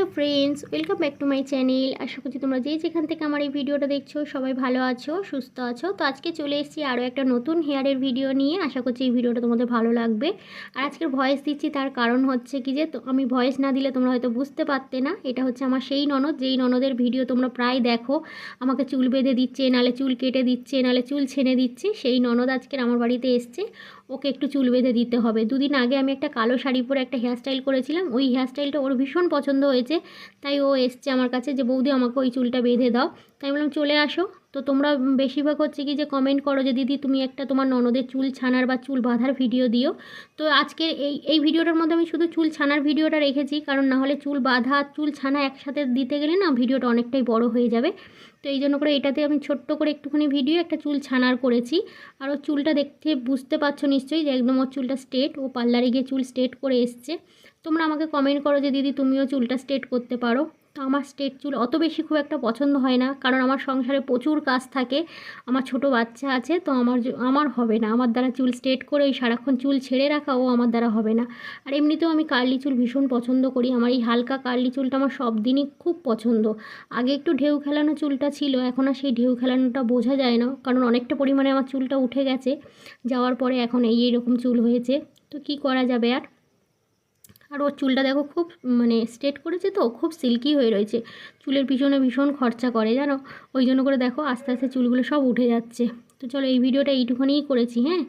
Hello friends, welcome back to my channel. আশা করছি তোমরা যে যেখান থেকে আমার এই ভিডিওটা দেখছো সবাই ভালো আছো, সুস্থ আছো। তো আজকে চলে এসেছি আরও একটা নতুন হেয়ারের ভিডিও নিয়ে। আশা করছি এই ভিডিওটা তোমাদের ভালো লাগবে। আর আজকের ভয়েস দিচ্ছি তার কারণ হচ্ছে কি যে আমি ভয়েস না দিলে তোমরা হয়তো বুঝতে পারতে না। এটা হচ্ছে আমার সেই ননদ, যেই ননদের ভিডিও তোমরা প্রায় দেখো, আমাকে চুল বেঁধে দিচ্ছে, নালে চুল কেটে দিচ্ছে, নালে চুল ছেনে দিচ্ছে। সেই ননদ আজকের আমার বাড়িতে এসছে, ওকে একটু চুল বেঁধে দিতে হবে। দুদিন আগে আমি একটা কালো শাড়ি পরে একটা হেয়ারস্টাইল করেছিলাম, ওই হেয়ারস্টাইলটা ওর ভীষণ পছন্দ হয়েছে। তাই ও এসছে আমার কাছে যে বৌদি আমাকে ওই চুলটা বেঁধে দাও। তাই বললাম চলে আসো। তো তোমরা বেশিরভাগ হচ্ছে কি যে কমেন্ট করো যে দিদি তুমি একটা তোমার ননদের চুল ছানার বা চুল বাঁধার ভিডিও দিও। তো আজকে এই ভিডিওটার মধ্যে আমি শুধু চুল ছানার ভিডিওটা রেখেছি, কারণ না হলে চুল বাঁধা চুল ছানা একসাথে দিতে গেলে না ভিডিওটা অনেকটাই বড় হয়ে যাবে। তো এই জন্য করে এটাতে আমি ছোট্ট করে একটুখানি ভিডিও একটা চুল ছানার করেছি। আর ওর চুলটা দেখতে বুঝতে পারছো নিশ্চয়ই যে একদম ওর চুলটা স্ট্রেট, ও পার্লারে গিয়ে চুল স্ট্রেট করে এসছে। তোমরা আমাকে কমেন্ট করো যে দিদি তুমিও চুলটা স্ট্রেট করতে পারো। তো আমার স্ট্রেট চুল অত বেশি খুব একটা পছন্দ হয় না, কারণ আমার সংসারে প্রচুর কাজ থাকে, আমার ছোট বাচ্চা আছে। তো আমার হবে না, আমার দ্বারা চুল স্ট্রেট করে ওই সারাক্ষণ চুল ছেড়ে রাখা ও আমার দ্বারা হবে না। আর এমনিতেও আমি কার্লি চুল ভীষণ পছন্দ করি, আমার এই হালকা কার্লি চুলটা আমার সব দিনই খুব পছন্দ। আগে একটু ঢেউ খেলানো চুলটা ছিল, এখন আর সেই ঢেউ খেলানোটা বোঝা যায় না, কারণ অনেকটা পরিমাণে আমার চুলটা উঠে গেছে, যাওয়ার পরে এখন এইরকম চুল হয়েছে। তো কি করা যাবে আর। আর ওর চুলটা দেখো খুব স্ট্রেট করেছে, তো খুব সিল্কি হয়ে রয়েছে। চুলের পিছনে ভীষণ খরচা করে জানো, ওই জন্য করে দেখো আস্তে আস্তে চুলগুলো সব উঠে যাচ্ছে। তো চলো এই ভিডিওটা এইটুখানিই করেছি, হ্যাঁ।